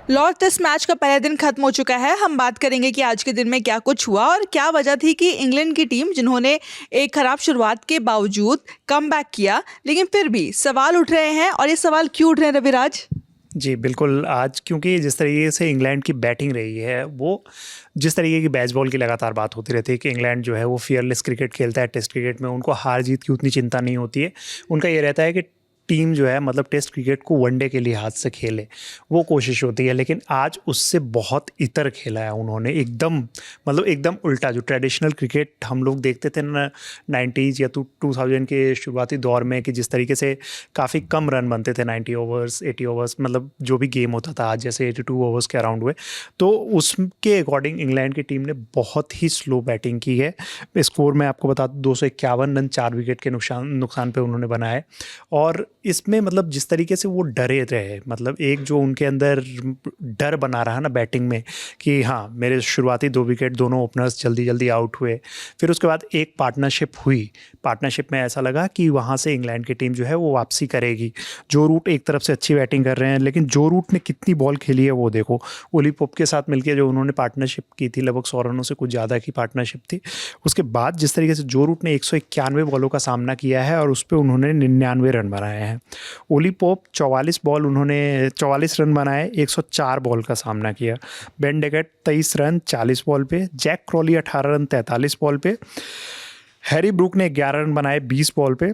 Lord's test match का पहला दिन खत्म हो चुका है। हम बात करेंगे कि आज के दिन में क्या कुछ हुआ और क्या वजह थी कि इंग्लैंड की टीम, जिन्होंने एक खराब शुरुआत के बावजूद कमबैक किया, लेकिन फिर भी सवाल उठ रहे हैं। और ये सवाल क्यों उठ रहे हैं रविराज? जी बिल्कुल, आज क्योंकि जिस तरीके से इंग्लैंड की बैटिंग रही है, वो जिस तरीके की बेसबॉल की लगातार बात होती रहती है कि इंग्लैंड जो है वो फियरलेस क्रिकेट खेलता है। टेस्ट क्रिकेट में उनको हार जीत की उतनी चिंता नहीं होती है। उनका ये रहता है कि टीम जो है मतलब टेस्ट क्रिकेट को वनडे के लिहाज से खेले, वो कोशिश होती है। लेकिन आज उससे बहुत इतर खेला है उन्होंने, एकदम उल्टा। जो ट्रेडिशनल क्रिकेट हम लोग देखते थे ना 90s या 2000 के शुरुआती दौर में, कि जिस तरीके से काफ़ी कम रन बनते थे, 90 ओवर्स 80 ओवर्स, मतलब जो भी गेम होता था, आज जैसे 82 ओवर्स के अराउंड हुए, तो उसके अकॉर्डिंग इंग्लैंड की टीम ने बहुत ही स्लो बैटिंग की है। स्कोर में आपको बता दूं, 251 रन 4 विकेट के नुकसान पे उन्होंने बनाए। और इसमें मतलब जिस तरीके से वो डरे रहे, मतलब एक जो उनके अंदर डर बना रहा ना बैटिंग में कि हाँ, मेरे शुरुआती 2 विकेट दोनों ओपनर्स जल्दी जल्दी आउट हुए। फिर उसके बाद एक पार्टनरशिप हुई। पार्टनरशिप में ऐसा लगा कि वहाँ से इंग्लैंड की टीम जो है वो वापसी करेगी। जो रूट एक तरफ से अच्छी बैटिंग कर रहे हैं, लेकिन जो रूट ने कितनी बॉल खेली है वो देखो। ओली पोप के साथ मिलकर जो उन्होंने पार्टनरशिप की थी, लगभग 100 रनों से कुछ ज़्यादा की पार्टनरशिप थी। उसके बाद जिस तरीके से जो रूट ने 191 बॉलों का सामना किया है और उस पर उन्होंने 99 रन बनाए हैं। ओली पोप 44 रन बनाए, 104 बॉल का सामना किया। बेन डेकेट 23 रन 40 बॉल पे। जैक क्रॉली 18 रन 43 बॉल पे। हैरी ब्रूक ने 11 रन बनाए 20 बॉल पे।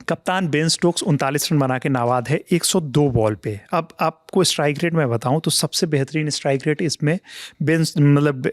कप्तान बेन स्टोक्स 39 रन बना के नाबाद है 102 बॉल पे। अब आपको स्ट्राइक रेट मैं बताऊं तो सबसे बेहतरीन स्ट्राइक रेट इसमें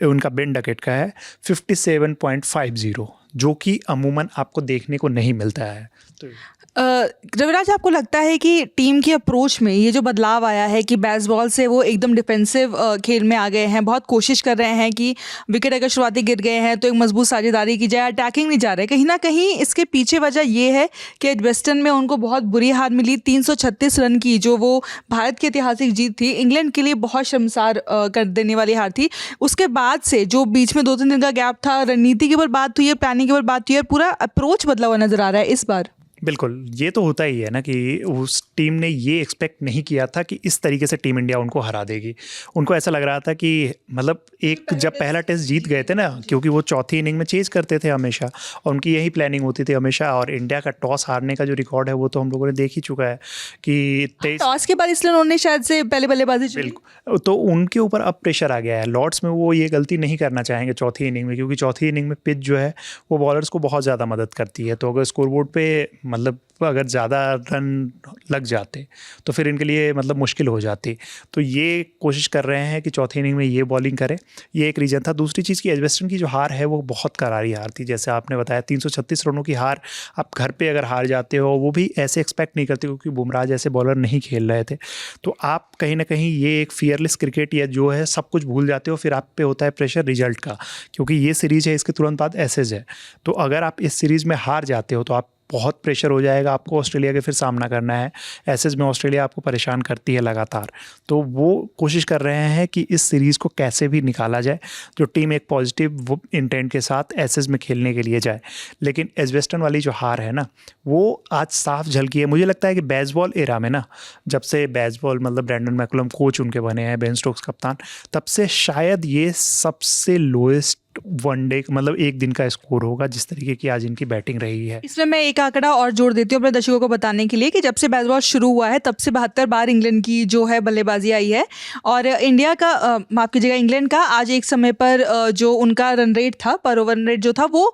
उनका बेन डेकेट का है 57.50, जो कि अमूमन आपको देखने को नहीं मिलता है। तो रविराज, आपको लगता है कि टीम की अप्रोच में ये जो बदलाव आया है कि बेसबॉल से वो एकदम डिफेंसिव खेल में आ गए हैं, बहुत कोशिश कर रहे हैं कि विकेट अगर शुरुआती गिर गए हैं तो एक मजबूत साझेदारी की जाए, अटैकिंग नहीं जा रहे, कहीं ना कहीं इसके पीछे वजह ये है कि एजबेस्टन में उनको बहुत बुरी हार मिली 336 रन की, जो वो भारत की ऐतिहासिक जीत थी, इंग्लैंड के लिए बहुत शर्मसार कर देने वाली हार थी। उसके बाद से जो बीच में 2-3 दिन का गैप था, रणनीति की बात हुई है, प्लानिंग की बात हुई है, पूरा अप्रोच बदला हुआ नजर आ रहा है इस बार। बिल्कुल, ये तो होता ही है ना कि उस टीम ने ये एक्सपेक्ट नहीं किया था कि इस तरीके से टीम इंडिया उनको हरा देगी। उनको ऐसा लग रहा था कि मतलब एक जब पहला टेस्ट जीत गए थे ना, क्योंकि वो चौथी इनिंग में चेज करते थे हमेशा, और उनकी यही प्लानिंग होती थी हमेशा। और इंडिया का टॉस हारने का जो रिकॉर्ड है वो तो हम लोगों ने देख ही चुका है कि टॉस के बाद इसलिए उन्होंने शायद से पहले बल्लेबाजी चुनी। बिल्कुल, तो उनके ऊपर अब प्रेशर आ गया है। लॉर्ड्स में वो ये गलती नहीं करना चाहेंगे चौथी इनिंग में, क्योंकि चौथी इनिंग में पिच जो है वो बॉलर्स को बहुत ज़्यादा मदद करती है। तो अगर स्कोरबोर्ड पे मतलब अगर ज़्यादा रन लग जाते तो फिर इनके लिए मतलब मुश्किल हो जाती। तो ये कोशिश कर रहे हैं कि चौथी इनिंग में ये बॉलिंग करें, ये एक रीज़न था। दूसरी चीज़ की एजबेस्टन की जो हार है वो बहुत करारी हार थी। जैसे आपने बताया 336 रनों की हार, आप घर पे अगर हार जाते हो, वो भी ऐसे एक्सपेक्ट नहीं करते क्योंकि बुमराह जैसे बॉलर नहीं खेल रहे थे। तो आप कहीं ना कहीं ये एक फियरलेस क्रिकेट या जो है सब कुछ भूल जाते हो। फिर आप पे होता है प्रेशर रिजल्ट का, क्योंकि ये सीरीज़ है, इसके तुरंत बाद एसेज है। तो अगर आप इस सीरीज़ में हार जाते हो तो आप बहुत प्रेशर हो जाएगा आपको, ऑस्ट्रेलिया के फिर सामना करना है। एसेज में ऑस्ट्रेलिया आपको परेशान करती है लगातार। तो वो कोशिश कर रहे हैं कि इस सीरीज़ को कैसे भी निकाला जाए, जो टीम एक पॉजिटिव इंटेंट के साथ एसेज में खेलने के लिए जाए। लेकिन एजबेस्टन वाली जो हार है ना, वो आज साफ झलकी है। मुझे लगता है कि बेसबॉल एरा में ना, जब से बेसबॉल मतलब ब्रैंडन मैकुलम कोच उनके बने हैं, बेन स्टोक्स कप्तान, तब से शायद ये सबसे लोएस्ट वनडे मतलब एक दिन का स्कोर होगा जिस तरीके की आज इनकी बैटिंग रही है। इसमें मैं एक आंकड़ा और जोड़ देती हूँ अपने दर्शकों को बताने के लिए कि जब से बेसबॉल शुरू हुआ है तब से 72 बार इंग्लैंड की जो है बल्लेबाजी आई है। और इंडिया का माफ कीजिएगा, इंग्लैंड का आज एक समय पर जो उनका रन रेट था, पर ओवर रन रेट जो था वो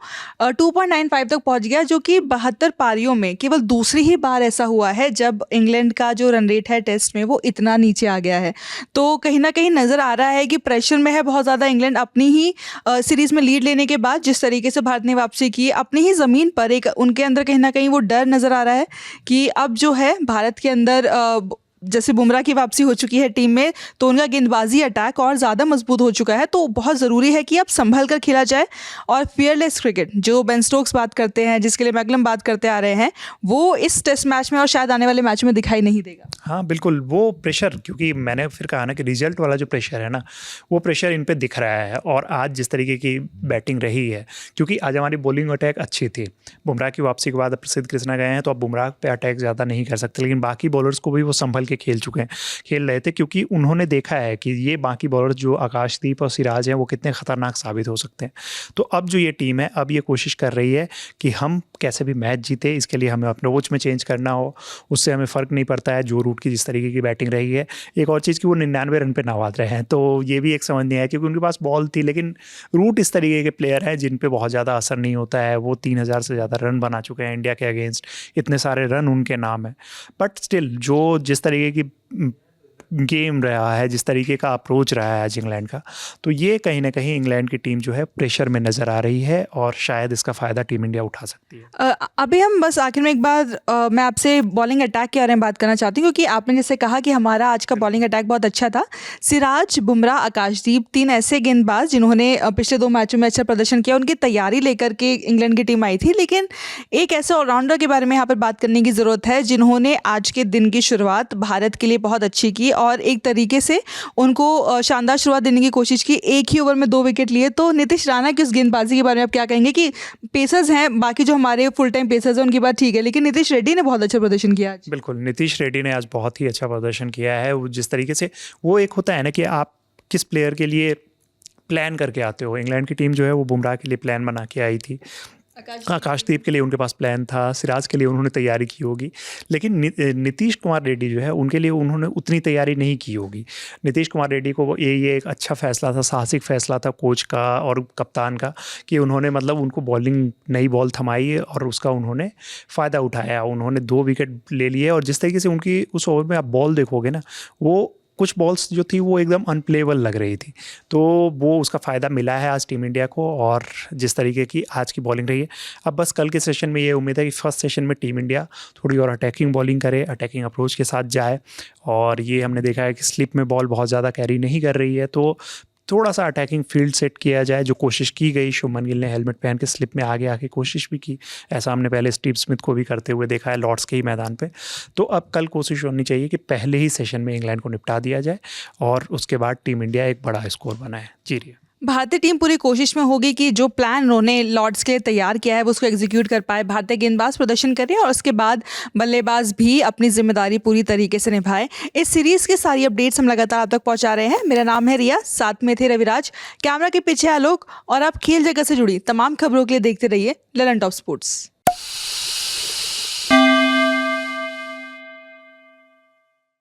2.95 तक पहुंच गया, जो कि 72 पारियों में केवल दूसरी ही बार ऐसा हुआ है जब इंग्लैंड का जो रन रेट है टेस्ट में वो इतना नीचे आ गया है। तो कहीं ना कहीं नज़र आ रहा है कि प्रेशर में है बहुत ज़्यादा इंग्लैंड। अपनी ही सीरीज में लीड लेने के बाद जिस तरीके से भारत ने वापसी की अपनी ही ज़मीन पर, एक उनके अंदर कहीं ना कहीं वो डर नज़र आ रहा है कि अब जो है भारत के अंदर जैसे बुमराह की वापसी हो चुकी है टीम में, तो उनका गेंदबाजी अटैक और ज़्यादा मजबूत हो चुका है। तो बहुत ज़रूरी है कि अब संभल कर खेला जाए और फियरलेस क्रिकेट जो बेन स्टोक्स बात करते हैं, जिसके लिए मैकलम बात करते आ रहे हैं, वो इस टेस्ट मैच में और शायद आने वाले मैच में दिखाई नहीं देगा। हाँ बिल्कुल, वो प्रेशर, क्योंकि मैंने फिर कहा ना कि रिजल्ट वाला जो प्रेशर है ना, वो प्रेशर इन पे दिख रहा है। और आज जिस तरीके की बैटिंग रही है, क्योंकि आज हमारी बॉलिंग अटैक अच्छी थी। बुमराह की वापसी के बाद प्रसिद्ध कृष्णा गए हैं, तो अब बुमराह पे अटैक ज़्यादा नहीं कर सकते, लेकिन बाकी बॉलर्स को भी वो संभल के खेल रहे थे, क्योंकि उन्होंने देखा है कि ये बाकी बॉलर जो आकाशदीप और सिराज हैं वो कितने ख़तरनाक साबित हो सकते हैं। तो अब जो ये टीम है अब ये कोशिश कर रही है कि हम कैसे भी मैच जीते, इसके लिए हमें अपने अप्रोच में चेंज करना हो, उससे हमें फ़र्क नहीं पड़ता है जो रूट की जिस तरीके की बैटिंग रही है। एक और चीज़ कि वो 99 रन पे नवाज रहे हैं, तो ये भी एक समझ नहीं आया क्योंकि उनके पास बॉल थी, लेकिन रूट इस तरीके के प्लेयर हैं जिन पे बहुत ज़्यादा असर नहीं होता है। वो 3000 से ज़्यादा रन बना चुके हैं इंडिया के अगेंस्ट, इतने सारे रन उनके नाम है। बट स्टिल जो जिस तरीके की गेम रहा है, जिस तरीके का अप्रोच रहा है आज इंग्लैंड का, तो ये कहीं ना कहीं इंग्लैंड की टीम जो है प्रेशर में नज़र आ रही है और शायद इसका फ़ायदा टीम इंडिया उठा सकती है। अभी हम बस आखिर में एक बार मैं आपसे बॉलिंग अटैक के बारे में बात करना चाहती हूँ, क्योंकि आपने जैसे कहा कि हमारा आज का बॉलिंग अटैक बहुत अच्छा था। सिराज, बुमराह, आकाशदीप, 3 ऐसे गेंदबाज जिन्होंने पिछले 2 मैचों में अच्छा प्रदर्शन किया, उनकी तैयारी लेकर के इंग्लैंड की टीम आई थी। लेकिन एक ऐसे ऑलराउंडर के बारे में यहाँ पर बात करने की ज़रूरत है जिन्होंने आज के दिन की शुरुआत भारत के लिए बहुत अच्छी की और एक तरीके से उनको शानदार शुरुआत देने की कोशिश की। एक ही ओवर में 2 विकेट लिए। तो नीतीश राणा की उस गेंदबाजी के बारे में आप क्या कहेंगे कि पेसर्स हैं, बाकी जो हमारे फुल टाइम पेसर्स हैं उनकी बात ठीक है, लेकिन नीतीश रेड्डी ने बहुत अच्छा प्रदर्शन किया आज। बिल्कुल, नीतीश रेड्डी ने आज बहुत ही अच्छा प्रदर्शन किया है। वो जिस तरीके से वो एक होता है ना कि आप किस प्लेयर के लिए प्लान करके आते हो। इंग्लैंड की टीम जो है वो बुमराह के लिए प्लान बना के आई थी, आकाशदीप के लिए उनके पास प्लान था, सिराज के लिए उन्होंने तैयारी की होगी, लेकिन नीतीश कुमार रेड्डी जो है उनके लिए उन्होंने उतनी तैयारी नहीं की होगी। नीतीश कुमार रेड्डी को ये एक अच्छा फ़ैसला था, साहसिक फ़ैसला था कोच का और कप्तान का कि उन्होंने मतलब उनको बॉलिंग नई बॉल थमाई और उसका उन्होंने फ़ायदा उठाया। उन्होंने 2 विकेट ले लिए और जिस तरीके से उनकी उस ओवर में आप बॉल देखोगे ना, वो कुछ बॉल्स जो थी वो एकदम अनप्लेएबल लग रही थी, तो वो उसका फ़ायदा मिला है आज टीम इंडिया को। और जिस तरीके की आज की बॉलिंग रही है, अब बस कल के सेशन में ये उम्मीद है कि फर्स्ट सेशन में टीम इंडिया थोड़ी और अटैकिंग बॉलिंग करे, अटैकिंग अप्रोच के साथ जाए। और ये हमने देखा है कि स्लिप में बॉल बहुत ज़्यादा कैरी नहीं कर रही है, तो थोड़ा सा अटैकिंग फील्ड सेट किया जाए, जो कोशिश की गई। शुभमन गिल ने हेलमेट पहन के स्लिप में आगे आके कोशिश भी की, ऐसा हमने पहले स्टीव स्मिथ को भी करते हुए देखा है लॉर्ड्स के ही मैदान पे। तो अब कल कोशिश होनी चाहिए कि पहले ही सेशन में इंग्लैंड को निपटा दिया जाए और उसके बाद टीम इंडिया एक बड़ा स्कोर बनाए। जी रिया, भारतीय टीम पूरी कोशिश में होगी कि जो प्लान उन्होंने लॉर्ड्स के लिए तैयार किया है वो उसको एग्जीक्यूट कर पाए। भारतीय गेंदबाज प्रदर्शन करें और उसके बाद बल्लेबाज भी अपनी जिम्मेदारी पूरी तरीके से निभाए। इस सीरीज़ की सारी अपडेट्स हम लगातार आप तक पहुंचा रहे हैं। मेरा नाम है रिया, साथ में थे रविराज, कैमरा के पीछे आलोक, और आप खेल जगत से जुड़ी तमाम खबरों के लिए देखते रहिए ललन टॉप स्पोर्ट्स।